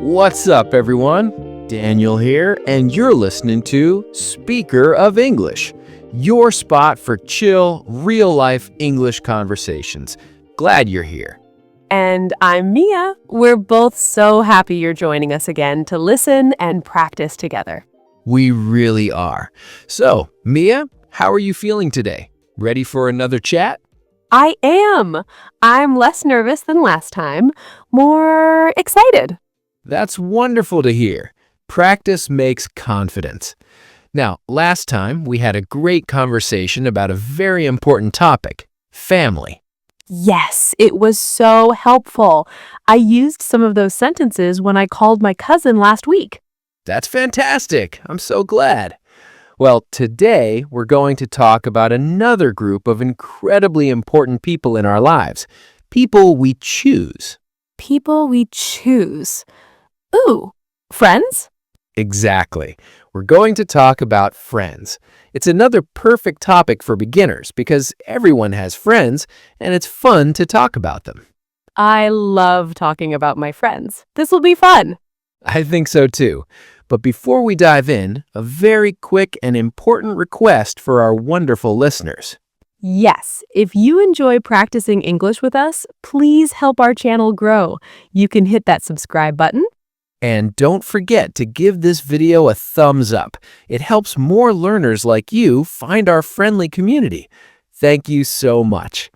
What's up, everyone? Daniel here, and you're listening to Speaker of English, your spot for chill, real-life English conversations. Glad you're here. And I'm Mia. We're both so happy you're joining us again to listen and practice together. We really are. So, Mia, how are you feeling today? Ready for another chat? I am. I'm less nervous than last time, more excited. That's wonderful to hear. Practice makes confidence. Now, last time we had a great conversation about a very important topic, family. Yes, it was so helpful. I used some of those sentences when I called my cousin last week. That's fantastic. I'm so glad. Well, today we're going to talk about another group of incredibly important people in our lives, people we choose. People we choose. Ooh, friends? Exactly. We're going to talk about friends. It's another perfect topic for beginners because everyone has friends and it's fun to talk about them. I love talking about my friends. This will be fun. I think so too. But before we dive in, a very quick and important request for our wonderful listeners. Yes, if you enjoy practicing English with us, please help our channel grow. You can hit that subscribe button. And don't forget to give this video a thumbs up. It helps more learners like you find our friendly community. Thank you so much.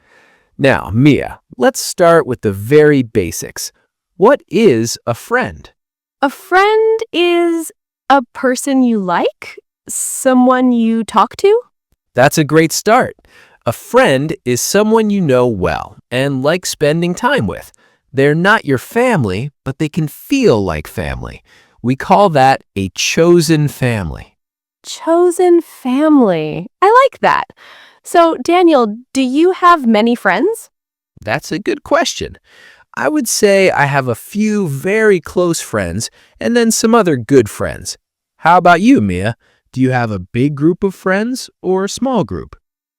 Now, Mia, let's start with the very basics. What is a friend? A friend is a person you like, someone you talk to. That's a great start. A friend is someone you know well and like spending time with. They're not your family, but they can feel like family. We call that a chosen family. Chosen family. I like that. So, Daniel, do you have many friends? That's a good question. I would say I have a few very close friends and then some other good friends. How about you, Mia? Do you have a big group of friends or a small group?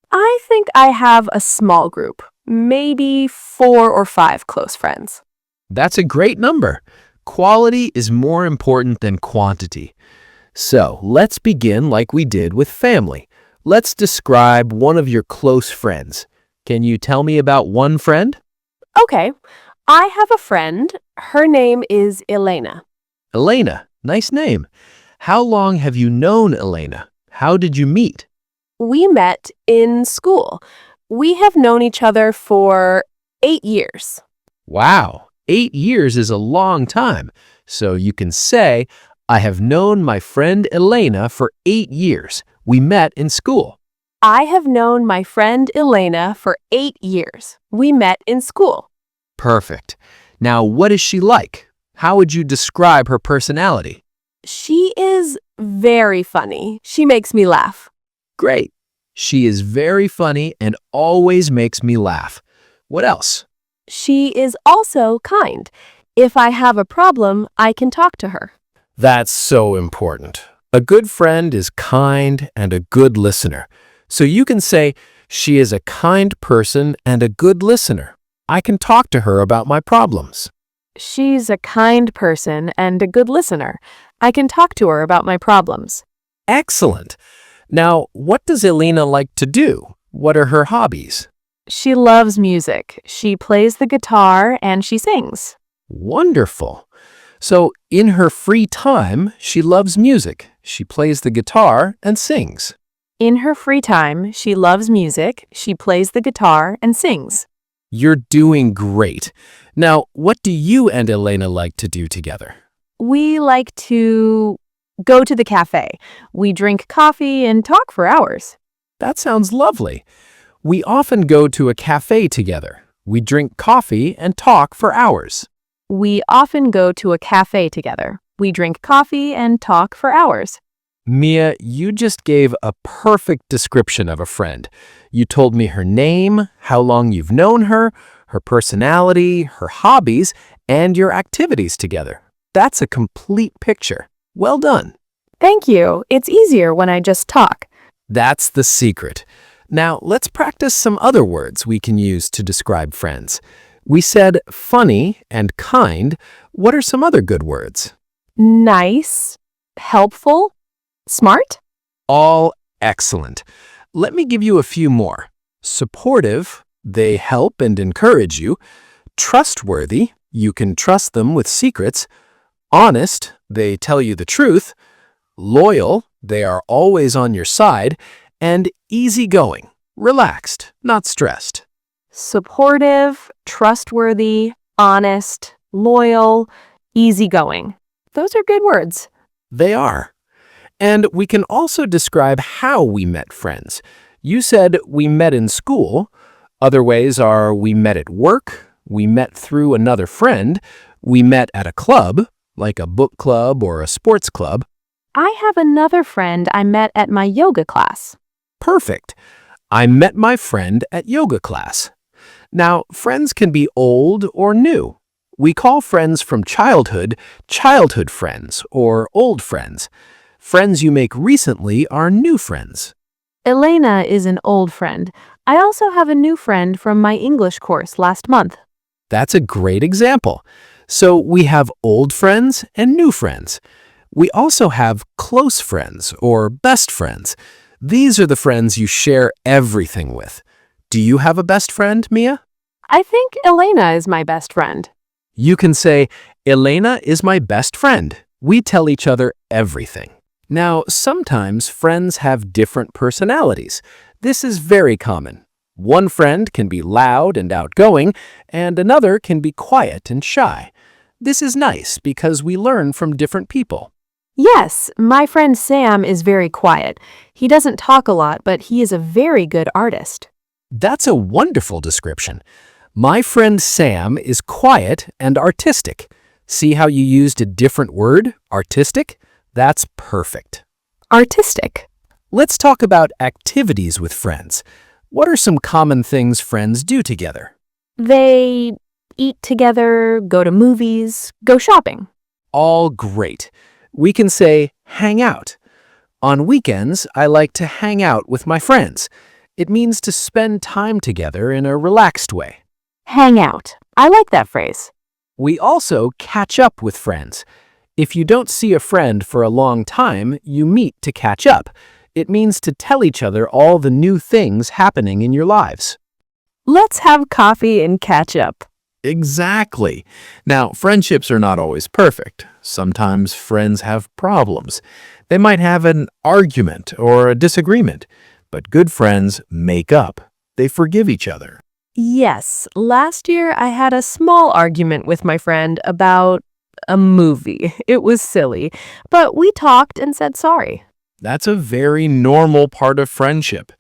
I think I have a small group, maybe 4 or 5 close friends. That's a great number. Quality is more important than quantity. So let's begin like we did with family. Let's describe one of your close friends. Can you tell me about one friend? Okay, I have a friend. Her name is Elena. Elena, nice name. How long have you known Elena? How did you meet? We met in school. We have known each other for 8 years. Wow, 8 years is a long time. So you can say, I have known my friend Elena for 8 years. We met in school. I have known my friend Elena for 8 years. We met in school. Perfect. Now, what is she like? How would you describe her personality? She is very funny. She makes me laugh. Great. She is very funny and always makes me laugh. What else? She is also kind. If I have a problem, I can talk to her. That's so important. A good friend is kind and a good listener. So you can say, she is a kind person and a good listener. I can talk to her about my problems. She's a kind person and a good listener. I can talk to her about my problems. Excellent. Now, what does Elena like to do? What are her hobbies? She loves music. She plays the guitar and she sings. Wonderful. So, in her free time, she loves music. She plays the guitar and sings. In her free time, she loves music. She plays the guitar and sings. You're doing great. Now, what do you and Elena like to do together? We like to go to the café. We drink coffee and talk for hours. That sounds lovely. We often go to a cafe together. We drink coffee and talk for hours. We often go to a cafe together. We drink coffee and talk for hours. Mia, you just gave a perfect description of a friend. You told me her name, how long you've known her personality, her hobbies, and your activities together. That's a complete picture. Well done. Thank you. It's easier when I just talk. That's the secret. Now, let's practice some other words we can use to describe friends. We said funny and kind. What are some other good words? Nice, helpful, smart. All excellent. Let me give you a few more. Supportive, they help and encourage you. Trustworthy, you can trust them with secrets. Honest, they tell you the truth. Loyal, they are always on your side. And easygoing, relaxed, not stressed. Supportive, trustworthy, honest, loyal, easygoing. Those are good words. They are. And we can also describe how we met friends. You said we met in school. Other ways are we met at work, we met through another friend, we met at a club, like a book club or a sports club. I have another friend I met at my yoga class. Perfect. I met my friend at yoga class. Now, friends can be old or new. We call friends from childhood friends or old friends. Friends you make recently are new friends. Elena is an old friend. I also have a new friend from my English course last month. That's a great example. So we have old friends and new friends. We also have close friends or best friends. These are the friends you share everything with. Do you have a best friend, Mia? I think Elena is my best friend. You can say, Elena is my best friend. We tell each other everything. Now, sometimes friends have different personalities. This is very common. One friend can be loud and outgoing, and another can be quiet and shy. This is nice because we learn from different people. Yes, my friend Sam is very quiet. He doesn't talk a lot, but he is a very good artist. That's a wonderful description. My friend Sam is quiet and artistic. See how you used a different word, artistic? That's perfect. Artistic. Let's talk about activities with friends. What are some common things friends do together? They eat together, go to movies, go shopping. All great. We can say hang out. On weekends, I like to hang out with my friends. It means to spend time together in a relaxed way. Hang out. I like that phrase. We also catch up with friends. If you don't see a friend for a long time, you meet to catch up. It means to tell each other all the new things happening in your lives. Let's have coffee and catch up. Exactly. Now, friendships are not always perfect. Sometimes friends have problems. They might have an argument or a disagreement, but good friends make up. They forgive each other. Yes, last year I had a small argument with my friend about a movie. It was silly, but we talked and said sorry. That's a very normal part of friendship.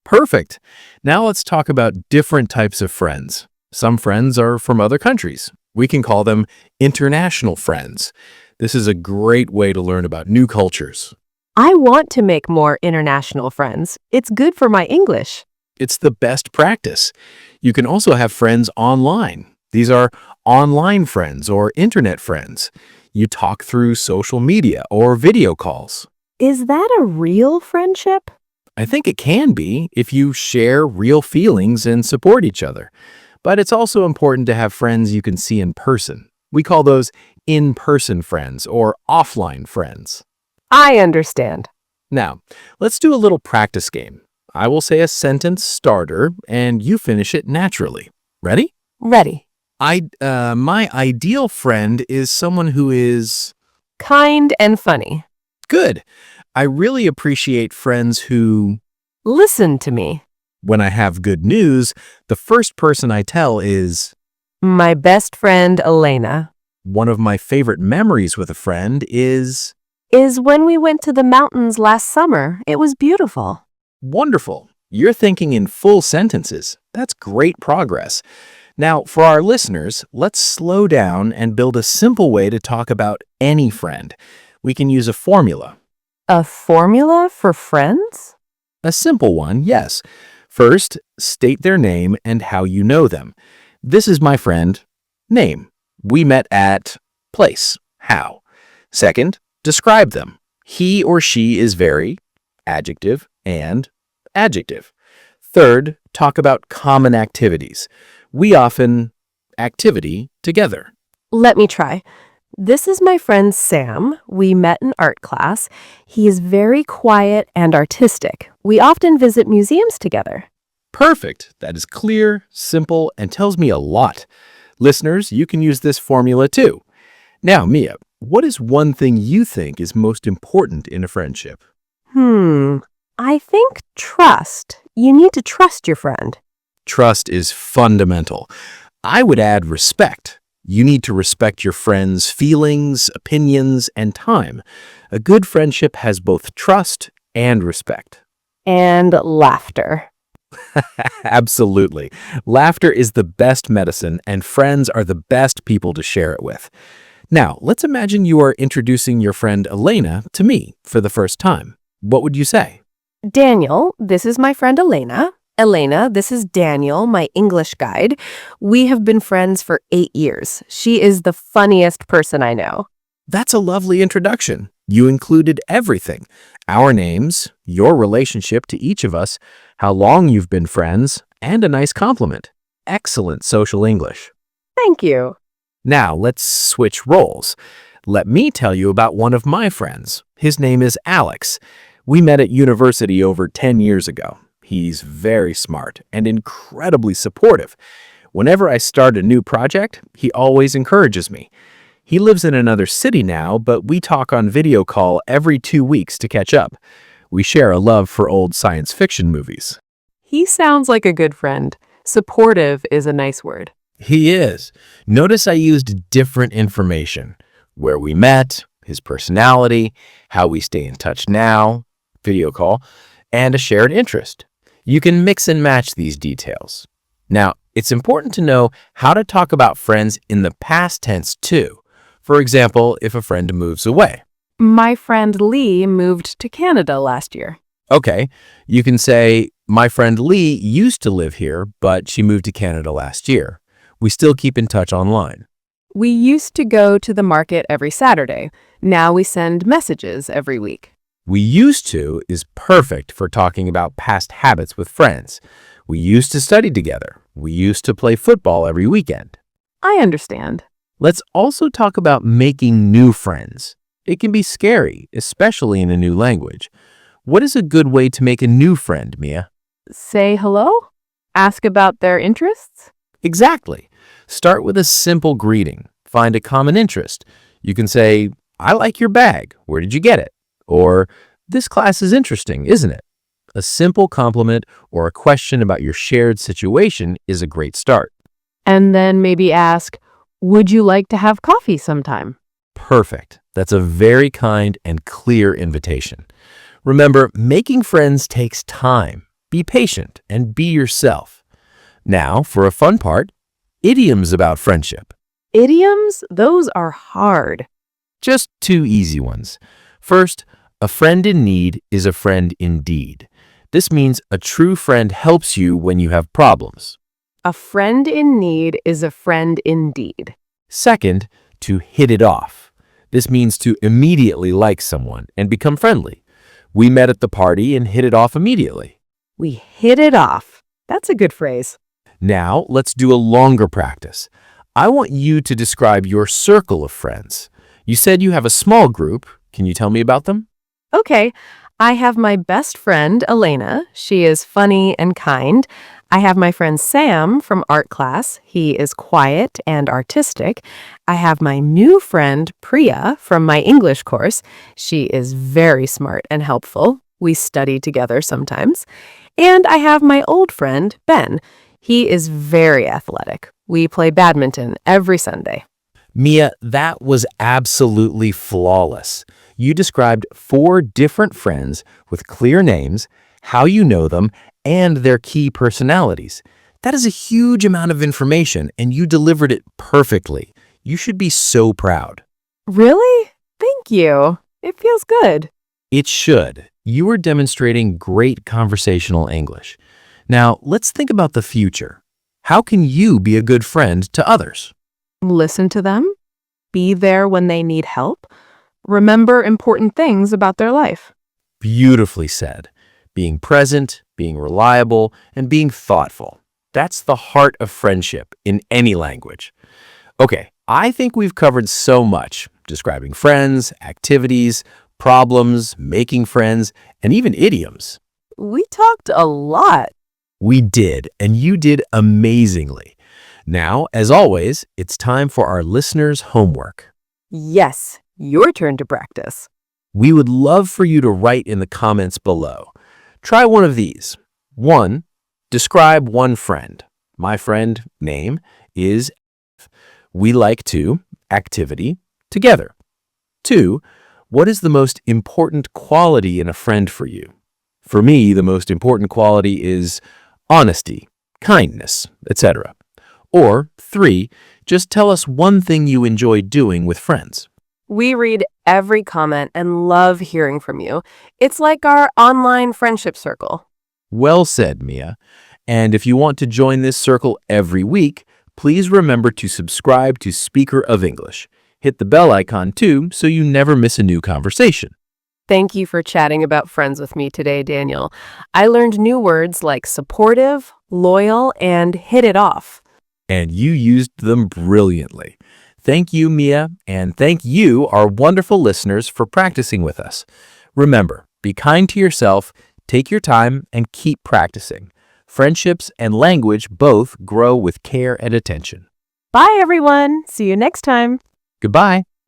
Perfect. Now let's talk about different types of friends. Some friends are from other countries. We can call them international friends. This is a great way to learn about new cultures. I want to make more international friends. It's good for my English. It's the best practice. You can also have friends online. These are online friends or internet friends. You talk through social media or video calls. Is that a real friendship? I think it can be if you share real feelings and support each other. But it's also important to have friends you can see in person. We call those in-person friends or offline friends. I understand. Now, let's do a little practice game. I will say a sentence starter, and you finish it naturally. Ready? Ready. My ideal friend is someone who is... Kind and funny. Good. I really appreciate friends who... Listen to me. When I have good news, the first person I tell is... My best friend, Elena. One of my favorite memories with a friend is when we went to the mountains last summer. It was beautiful. wonderful. You're thinking in full sentences. That's great progress. Now, for our listeners, let's slow down and build a simple way to talk about any friend. We can use a formula. A formula for friends? A simple one, yes. First, state their name and how you know them. This is my friend. Name. We met at place. How. Second, describe them. He or she is very, adjective, and adjective. Third, talk about common activities. We often, activity together. Let me try. This is my friend Sam. We met in art class. He is very quiet and artistic. We often visit museums together. Perfect. That is clear, simple, and tells me a lot. Listeners, you can use this formula too. Now, Mia, what is one thing you think is most important in a friendship? I think trust. You need to trust your friend. Trust is fundamental. I would add respect. You need to respect your friends' feelings, opinions, and time. A good friendship has both trust and respect. And laughter. Absolutely. Laughter is the best medicine, and friends are the best people to share it with. Now, let's imagine you are introducing your friend Elena to me for the first time. What would you say? Daniel, this is my friend Elena. Elena, this is Daniel, my English guide. We have been friends for 8 years. She is the funniest person I know. That's a lovely introduction. You included everything. Our names, your relationship to each of us, how long you've been friends, and a nice compliment. Excellent social English. Thank you. Now, let's switch roles. Let me tell you about one of my friends. His name is Alex. We met at university over 10 years ago. He's very smart and incredibly supportive. Whenever I start a new project, he always encourages me. He lives in another city now, but we talk on video call every 2 weeks to catch up. We share a love for old science fiction movies. He sounds like a good friend. Supportive is a nice word. He is. Notice I used different information. Where we met, his personality, how we stay in touch now, video call, and a shared interest. You can mix and match these details. Now, it's important to know how to talk about friends in the past tense too. For example, if a friend moves away. My friend Lee moved to Canada last year. Okay, you can say, my friend Lee used to live here, but she moved to Canada last year. We still keep in touch online. We used to go to the market every Saturday. Now we send messages every week. We used to is perfect for talking about past habits with friends. We used to study together. We used to play football every weekend. I understand. Let's also talk about making new friends. It can be scary, especially in a new language. What is a good way to make a new friend, Mia? Say hello? Ask about their interests? Exactly. Start with a simple greeting. Find a common interest. You can say, I like your bag. Where did you get it? Or, this class is interesting, isn't it? A simple compliment or a question about your shared situation is a great start. And then maybe ask, would you like to have coffee sometime? Perfect. That's a very kind and clear invitation. Remember, making friends takes time. Be patient and be yourself. Now, for a fun part, idioms about friendship. Idioms? Those are hard. Just 2 easy ones. First, a friend in need is a friend indeed. This means a true friend helps you when you have problems. A friend in need is a friend indeed. Second, to hit it off. This means to immediately like someone and become friendly. We met at the party and hit it off immediately. We hit it off. That's a good phrase. Now, let's do a longer practice. I want you to describe your circle of friends. You said you have a small group. Can you tell me about them? Okay, I have my best friend, Elena. She is funny and kind. I have my friend Sam from art class. He is quiet and artistic. I have my new friend, Priya, from my English course. She is very smart and helpful. We study together sometimes. And I have my old friend, Ben. He is very athletic. We play badminton every Sunday. Mia, that was absolutely flawless. You described 4 different friends with clear names, how you know them, and their key personalities. That is a huge amount of information, and you delivered it perfectly. You should be so proud. Really? Thank you. It feels good. It should. You are demonstrating great conversational English. Now, let's think about the future. How can you be a good friend to others? Listen to them. Be there when they need help. Remember important things about their life. Beautifully said. Being present, being reliable, and being thoughtful. That's the heart of friendship in any language. Okay, I think we've covered so much, describing friends, activities, problems, making friends, and even idioms. We talked a lot. We did, and you did amazingly. Now, as always, it's time for our listeners' homework. Yes, your turn to practice. We would love for you to write in the comments below. Try one of these. 1. Describe one friend. My friend name is we like to activity together. 2. What is the most important quality in a friend for you? For me, the most important quality is honesty, kindness, etc. Or 3. Just tell us one thing you enjoy doing with friends. We read every comment and love hearing from you. It's like our online friendship circle. Well said, Mia. And if you want to join this circle every week, please remember to subscribe to Speaker of English. Hit the bell icon too so you never miss a new conversation. Thank you for chatting about friends with me today, Daniel. I learned new words like supportive, loyal, and hit it off. And you used them brilliantly. Thank you, Mia, and thank you, our wonderful listeners, for practicing with us. Remember, be kind to yourself, take your time, and keep practicing. Friendships and language both grow with care and attention. Bye, everyone. See you next time. Goodbye.